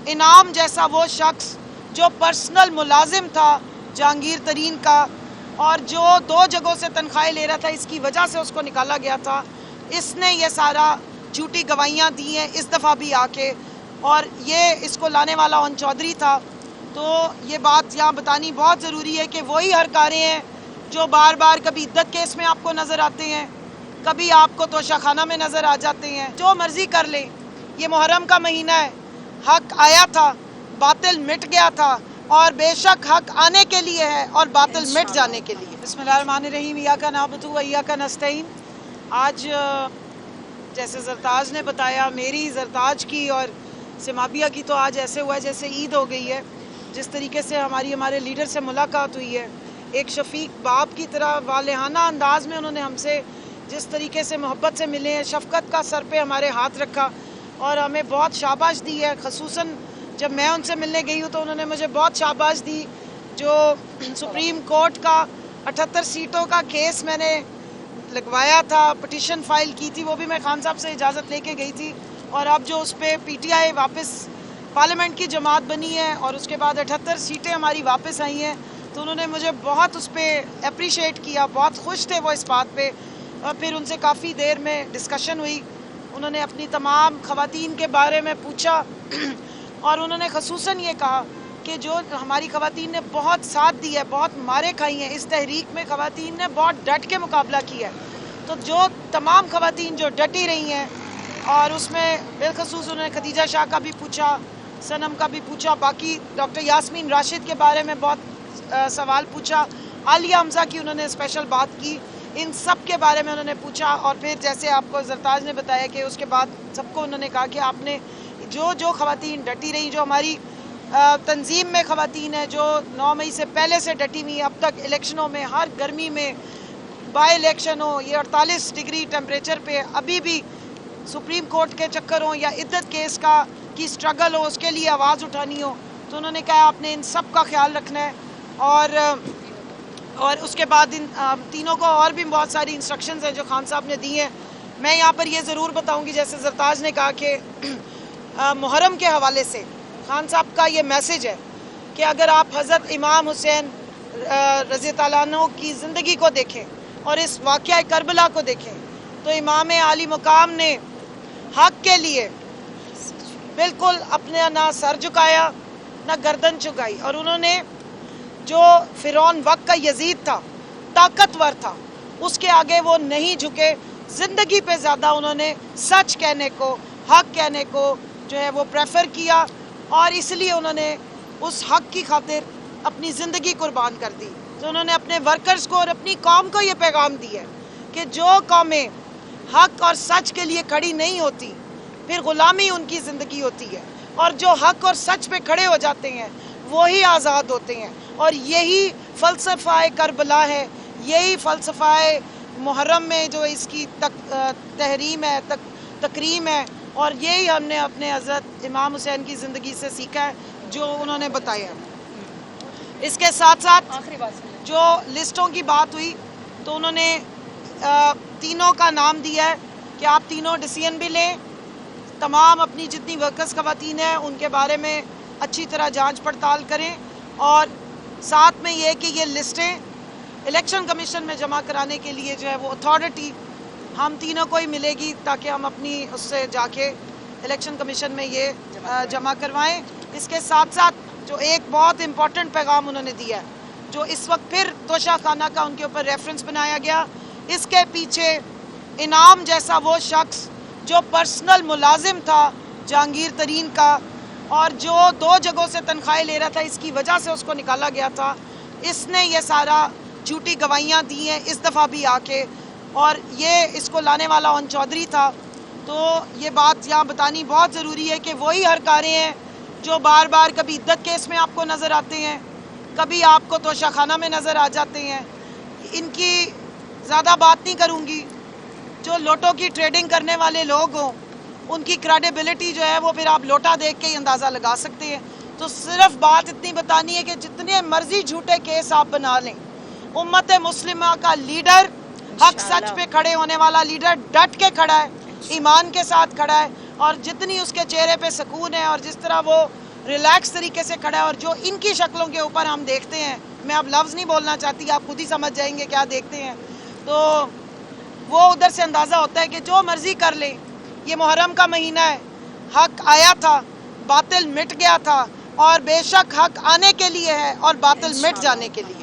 انعام جیسا وہ شخص جو پرسنل ملازم تھا جہانگیر ترین کا اور جو 2 جگہوں سے تنخواہیں لے رہا تھا، اس کی وجہ سے اس کو نکالا گیا تھا، اس نے یہ سارا جھوٹی گواہیاں دی ہیں اس دفعہ بھی آ کے، اور یہ اس کو لانے والا اون چودھری تھا۔ تو یہ بات یہاں بتانی بہت ضروری ہے کہ وہی ہرکاریں ہیں جو بار بار کبھی عدت کیس میں آپ کو نظر آتے ہیں، کبھی آپ کو توشہ خانہ میں نظر آ جاتے ہیں۔ جو مرضی کر لیں، یہ محرم کا مہینہ ہے، حق آیا تھا، باطل مٹ گیا تھا، اور بے شک حق آنے کے لیے ہے اور باطل مٹ جانے کے لیے۔ بسم اللہ الرحمن الرحیم، ایاک نعبد و ایاک نستعین۔ آج جیسے زرتاج نے بتایا، میری زرتاج کی اور سمابیہ کی تو آج ایسے ہوا ہے جیسے عید ہو گئی ہے۔ جس طریقے سے ہمارے لیڈر سے ملاقات ہوئی ہے، ایک شفیق باپ کی طرح والہانہ انداز میں انہوں نے ہم سے جس طریقے سے محبت سے ملے ہیں، شفقت کا سر پہ ہمارے ہاتھ رکھا اور ہمیں بہت شاباش دی ہے۔ خصوصاً جب میں ان سے ملنے گئی ہوں تو انہوں نے مجھے بہت شاباش دی۔ جو سپریم کورٹ کا 78 سیٹوں کا کیس میں نے لگوایا تھا، پٹیشن فائل کی تھی، وہ بھی میں خان صاحب سے اجازت لے کے گئی تھی، اور اب جو اس پہ پی ٹی آئی واپس پارلیمنٹ کی جماعت بنی ہے اور اس کے بعد 78 سیٹیں ہماری واپس آئی ہیں، تو انہوں نے مجھے بہت اس پہ اپریشیٹ کیا، بہت خوش تھے وہ اس بات پہ۔ اور پھر ان سے کافی دیر میں ڈسکشن ہوئی، انہوں نے اپنی تمام خواتین کے بارے میں پوچھا اور انہوں نے خصوصاً یہ کہا کہ جو ہماری خواتین نے بہت ساتھ دیا ہے، بہت مارے کھائی ہیں، اس تحریک میں خواتین نے بہت ڈٹ کے مقابلہ کیا ہے، تو جو تمام خواتین جو ڈٹی رہی ہیں، اور اس میں بالخصوص انہوں نے خدیجہ شاہ کا بھی پوچھا، صنم کا بھی پوچھا، باقی ڈاکٹر یاسمین راشد کے بارے میں بہت سوال پوچھا، عالیہ حمزہ کی انہوں نے اسپیشل بات کی، ان سب کے بارے میں انہوں نے پوچھا۔ اور پھر جیسے آپ کو زرتاج نے بتایا کہ اس کے بعد سب کو انہوں نے کہا کہ آپ نے جو خواتین ڈٹی رہی، جو ہماری تنظیم میں خواتین ہیں جو 9 مئی سے پہلے سے ڈٹی ہوئی، اب تک الیکشنوں میں، ہر گرمی میں، بائی الیکشن ہو، یہ 48 ڈگری ٹیمپریچر پہ ابھی بھی سپریم کورٹ کے چکر ہوں یا عدت کیس کی سٹرگل ہو، اس کے لیے آواز اٹھانی ہو، تو انہوں نے کہا آپ نے ان سب کا خیال رکھنا ہے۔ اور اس کے بعد ان تینوں کو اور بھی بہت ساری انسٹرکشنز ہیں جو خان صاحب نے دی ہیں۔ میں یہاں پر یہ ضرور بتاؤں گی، جیسے زرتاج نے کہا کہ محرم کے حوالے سے خان صاحب کا یہ میسج ہے کہ اگر آپ حضرت امام حسین رضی اللہ عنہ کی زندگی کو دیکھیں اور اس واقعہ کربلا کو دیکھیں، تو امام عالی مقام نے حق کے لیے بالکل اپنا نہ سر جھکایا نہ گردن جھکائی، اور انہوں نے جو فرعون وقت کا یزید تھا، طاقتور تھا، اس کے آگے وہ نہیں جھکے، زندگی پہ زیادہ انہوں نے سچ کہنے کو، حق کہنے کو جو ہے وہ پریفر کیا، اور اس لیے انہوں نے اس حق کی خاطر اپنی زندگی قربان کر دی۔ تو انہوں نے اپنے ورکرز کو اور اپنی قوم کو یہ پیغام دیا کہ جو قومیں حق اور سچ کے لیے کھڑی نہیں ہوتی، پھر غلامی ان کی زندگی ہوتی ہے، اور جو حق اور سچ پہ کھڑے ہو جاتے ہیں وہی آزاد ہوتے ہیں، اور یہی فلسفہ کربلا ہے، یہی فلسفہ محرم میں جو اس کی تحریم ہے، تکریم ہے، اور یہی ہم نے اپنے حضرت امام حسین کی زندگی سے سیکھا ہے جو انہوں نے بتایا۔ اس کے ساتھ ساتھ جو لسٹوں کی بات ہوئی تو انہوں نے تینوں کا نام دیا ہے کہ آپ تینوں ڈیسیژن بھی لیں، تمام اپنی جتنی ورکرز خواتین ہیں ان کے بارے میں اچھی طرح جانچ پڑتال کریں، اور ساتھ میں یہ کہ یہ لسٹیں الیکشن کمیشن میں جمع کرانے کے لیے جو ہے وہ اتھارٹی ہم تینوں کو ہی ملے گی، تاکہ ہم اپنی اس سے جا کے الیکشن کمیشن میں یہ جمع کروائیں۔ اس کے ساتھ ساتھ جو ایک بہت امپورٹنٹ پیغام انہوں نے دیا ہے، جو اس وقت پھر توشہ خانہ کا ان کے اوپر ریفرنس بنایا گیا، اس کے پیچھے انعام جیسا وہ شخص جو پرسنل ملازم تھا جہانگیر ترین کا اور جو 2 جگہوں سے تنخواہیں لے رہا تھا، اس کی وجہ سے اس کو نکالا گیا تھا، اس نے یہ سارا جھوٹی گواہیاں دی ہیں اس دفعہ بھی آ کے، اور یہ اس کو لانے والا اون چودھری تھا۔ تو یہ بات یہاں بتانی بہت ضروری ہے کہ وہی ہرکاریں ہیں جو بار بار کبھی عدت کیس میں آپ کو نظر آتے ہیں، کبھی آپ کو توشہ خانہ میں نظر آ جاتے ہیں۔ ان کی زیادہ بات نہیں کروں گی، جو لوٹوں کی ٹریڈنگ کرنے والے لوگ ہوں ان کی کریڈیبلٹی جو ہے وہ پھر آپ لوٹا دیکھ کے ہی اندازہ لگا سکتے ہیں۔ تو صرف بات اتنی بتانی ہے کہ جتنے مرضی جھوٹے کیس آپ بنا لیں، امت مسلمہ کا لیڈر، حق سچ پہ کھڑے ہونے والا لیڈر ڈٹ کے کھڑا ہے، ایمان کے ساتھ کھڑا ہے، اور جتنی اس کے چہرے پہ سکون ہے اور جس طرح وہ ریلیکس طریقے سے کھڑا ہے، اور جو ان کی شکلوں کے اوپر ہم دیکھتے ہیں، میں اب لفظ نہیں بولنا چاہتی، آپ خود ہی سمجھ جائیں گے کیا دیکھتے ہیں، تو وہ ادھر سے اندازہ ہوتا ہے کہ جو مرضی کر لیں، یہ محرم کا مہینہ ہے، حق آیا تھا، باطل مٹ گیا تھا، اور بے شک حق آنے کے لیے ہے اور باطل مٹ جانے کے لیے۔